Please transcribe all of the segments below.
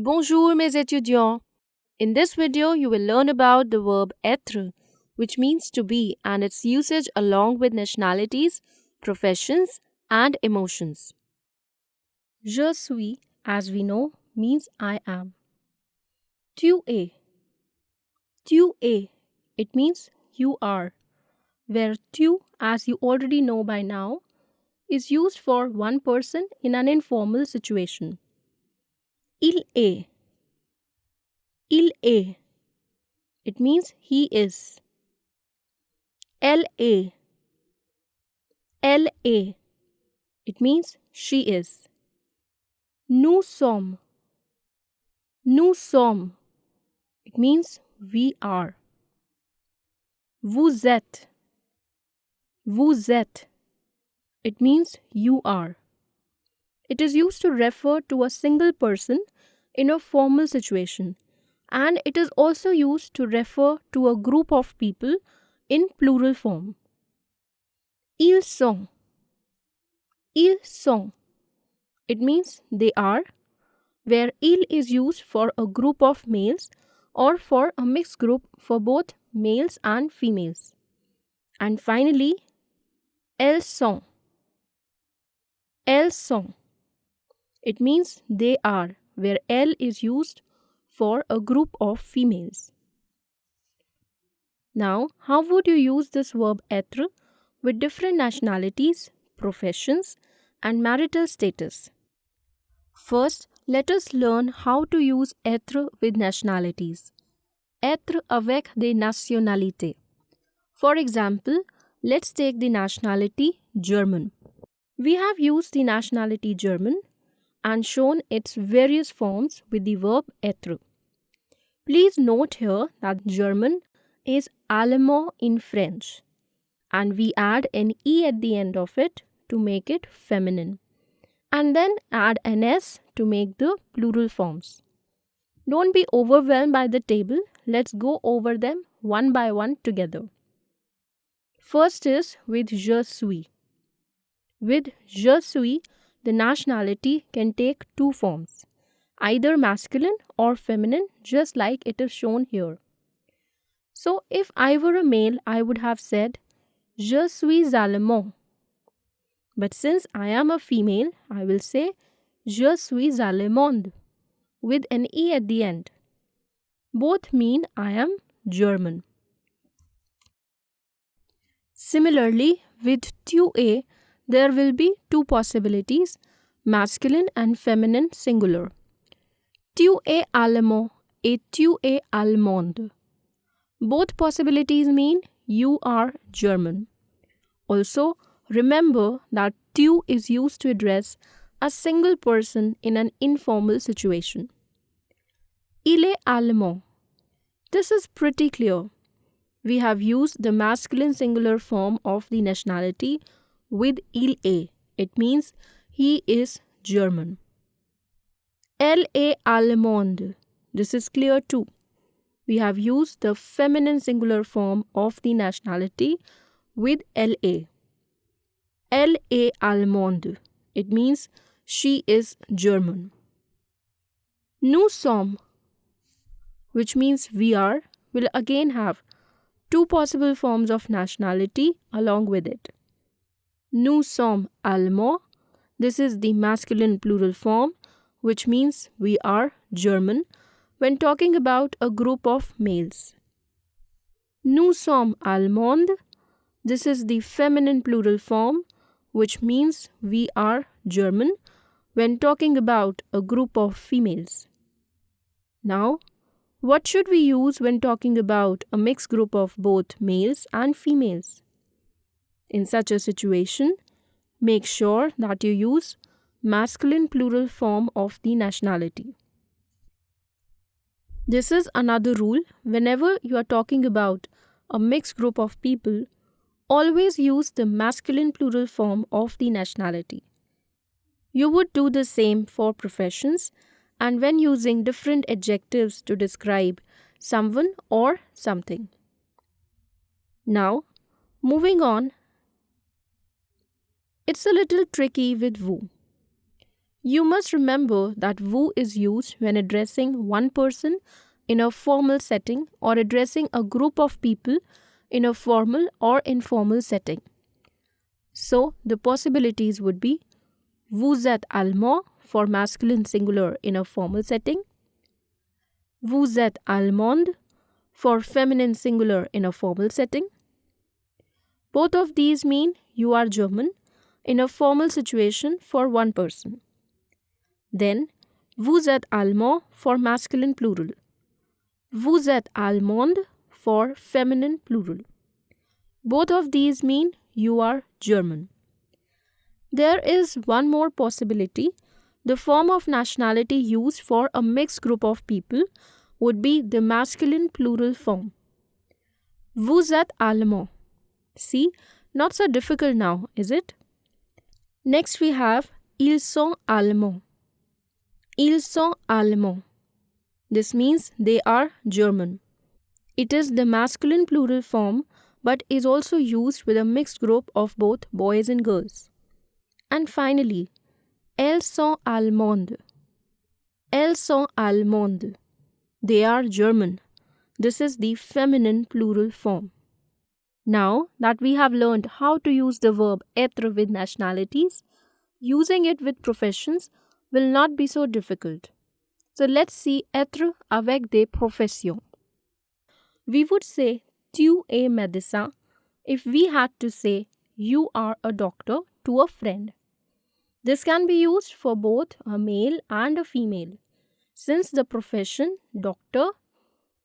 Bonjour mes étudiants. In this video, you will learn about the verb être, which means to be, and its usage along with nationalities, professions, and emotions. Je suis, as we know, means I am. Tu es. Tu es. It means you are. Where tu, as you already know by now, is used for one person in an informal situation. Il est. Il est. It means he is. Elle est. Elle est. It means she is. Nous sommes. Nous sommes. It means we are. Vous êtes. Vous êtes. It means you are. It is used to refer to a single person in a formal situation, and it is also used to refer to a group of people in plural form. Ils sont. Ils sont. It means they are, where il is used for a group of males or for a mixed group for both males and females. And finally, elles sont. Elles sont. It means they are, where elles is used for a group of females. Now, how would you use this verb être with different nationalities, professions, and marital status? First, let us learn how to use être with nationalities. Être avec des nationalités. For example, let's take the nationality German. We have used the nationality German and shown its various forms with the verb être. Please note here that German is allemand in French, and we add an e at the end of it to make it feminine, and then add an s to make the plural forms. Don't be overwhelmed by the table. Let's go over them one by one together. First is with je suis. With je suis, the nationality can take two forms, either masculine or feminine, just like it is shown here. So, if I were a male, I would have said je suis allemand. But since I am a female, I will say je suis allemande with an e at the end. Both mean I am German. Similarly, with tu es, there will be two possibilities, masculine and feminine singular. Tu es allemand et tu es allemande. Both possibilities mean you are German. Also, remember that tu is used to address a single person in an informal situation. Il est allemand. This is pretty clear. We have used the masculine singular form of the nationality with il est. It means he is German. Elle est allemande. This is clear too. We have used the feminine singular form of the nationality with elle est. Elle est allemande. It means she is German. Nous sommes, which means we are, will again have two possible forms of nationality along with it. Nous sommes allemands. This is the masculine plural form, which means we are German when talking about a group of males. Nous sommes allemandes. This is the feminine plural form, which means we are German when talking about a group of females. Now, what should we use when talking about a mixed group of both males and females? In such a situation, make sure that you use masculine plural form of the nationality. This is another rule. Whenever you are talking about a mixed group of people, always use the masculine plural form of the nationality. You would do the same for professions and when using different adjectives to describe someone or something. Now, moving on, it's a little tricky with vous. You must remember that vous is used when addressing one person in a formal setting or addressing a group of people in a formal or informal setting. So, the possibilities would be vous êtes allemand for masculine singular in a formal setting, vous êtes allemande for feminine singular in a formal setting. Both of these mean you are German in a formal situation for one person. Then, vous êtes allemand for masculine plural, vous êtes allemande for feminine plural. Both of these mean you are German. There is one more possibility. The form of nationality used for a mixed group of people would be the masculine plural form. Vous êtes allemand. See, not so difficult now, is it? Next we have ils sont allemands. Ils sont allemands. This means they are German. It is the masculine plural form but is also used with a mixed group of both boys and girls. And finally, elles sont allemandes. Elles sont allemandes. They are German. This is the feminine plural form. Now that we have learned how to use the verb être with nationalities, using it with professions will not be so difficult. So let's see être avec des professions. We would say tu es médecin if we had to say you are a doctor to a friend. This can be used for both a male and a female, since the profession doctor,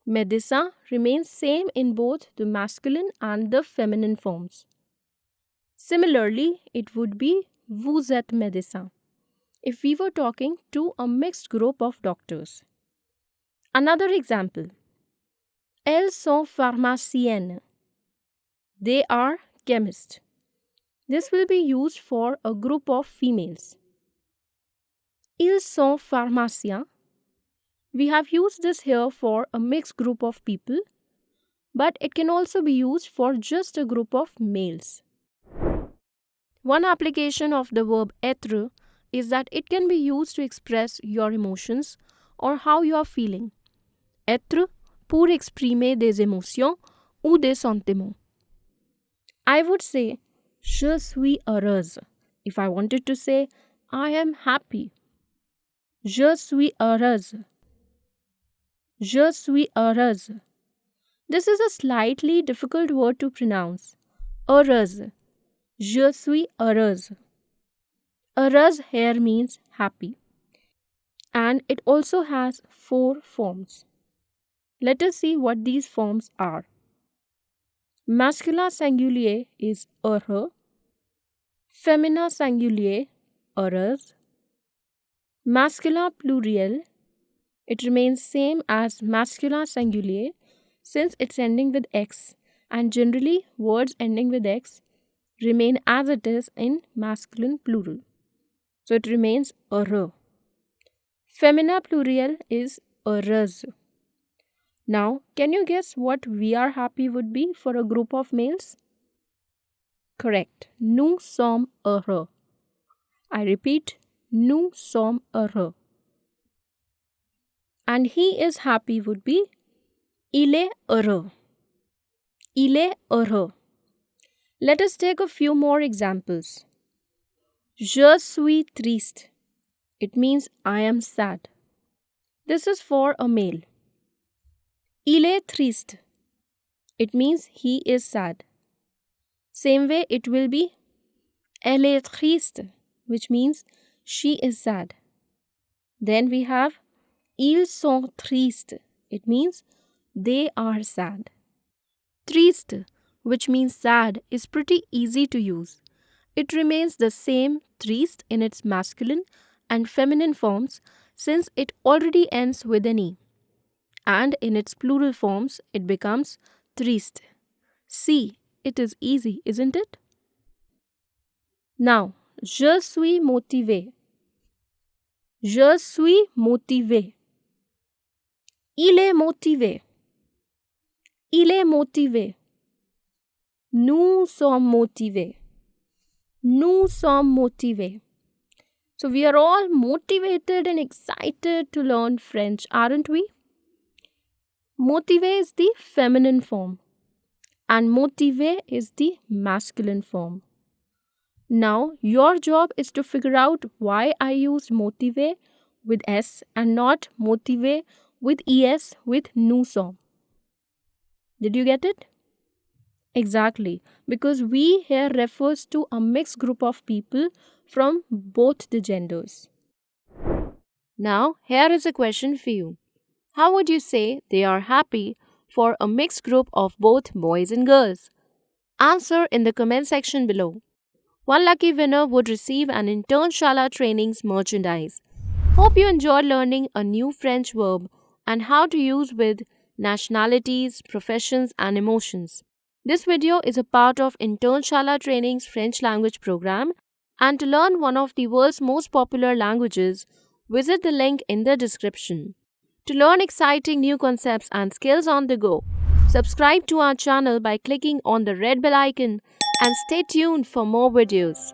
médecin remains same in both the masculine and the feminine forms. Similarly, it would be vous êtes médecin if we were talking to a mixed group of doctors. Another example. Elles sont pharmaciennes. They are chemists. This will be used for a group of females. Ils sont pharmaciens. We have used this here for a mixed group of people, but it can also be used for just a group of males. One application of the verb être is that it can be used to express your emotions or how you are feeling. Être pour exprimer des émotions ou des sentiments. I would say je suis heureuse if I wanted to say I am happy. Je suis heureuse. Je suis heureuse. This is a slightly difficult word to pronounce. Heureuse. Je suis heureuse. Heureuse here means happy. And it also has 4 forms. Let us see what these forms are. Masculin singulier is heureux. Féminin singulier, heureuse. Masculin pluriel, it remains same as masculin singulier since it's ending with X, and generally words ending with X remain as it is in masculine plural. So it remains heureux. Féminin pluriel is heureuse. Now, can you guess what we are happy would be for a group of males? Correct. Nous sommes heureux. I repeat, nous sommes heureux. And he is happy would be il est heureux. Il est heureux. Let us take a few more examples. Je suis triste. It means I am sad. This is for a male. Il est triste. It means he is sad. Same way it will be elle est triste, which means she is sad. Then we have ils sont tristes. It means they are sad. Triste, which means sad, is pretty easy to use. It remains the same triste in its masculine and feminine forms since it already ends with an E. And in its plural forms, it becomes triste. See, it is easy, isn't it? Now, je suis motivé. Je suis motivé. Il est motivé. Il est motivé. Nous sommes motivés. Nous sommes motivés. So we are all motivated and excited to learn French, aren't we? Motiver is the feminine form and motiver is the masculine form. Now, your job is to figure out why I used motiver with S and not motiver with ES with nous sommes. Did you get it? Exactly, because we here refers to a mixed group of people from both the genders. Now, here is a question for you. How would you say they are happy for a mixed group of both boys and girls? Answer in the comment section below. One lucky winner would receive an Internshala Trainings merchandise. Hope you enjoyed learning a new French verb and how to use with nationalities, professions, and emotions. This video is a part of Internshala Trainings French language program, and to learn one of the world's most popular languages, visit the link in the description. To learn exciting new concepts and skills on the go, subscribe to our channel by clicking on the red bell icon and stay tuned for more videos.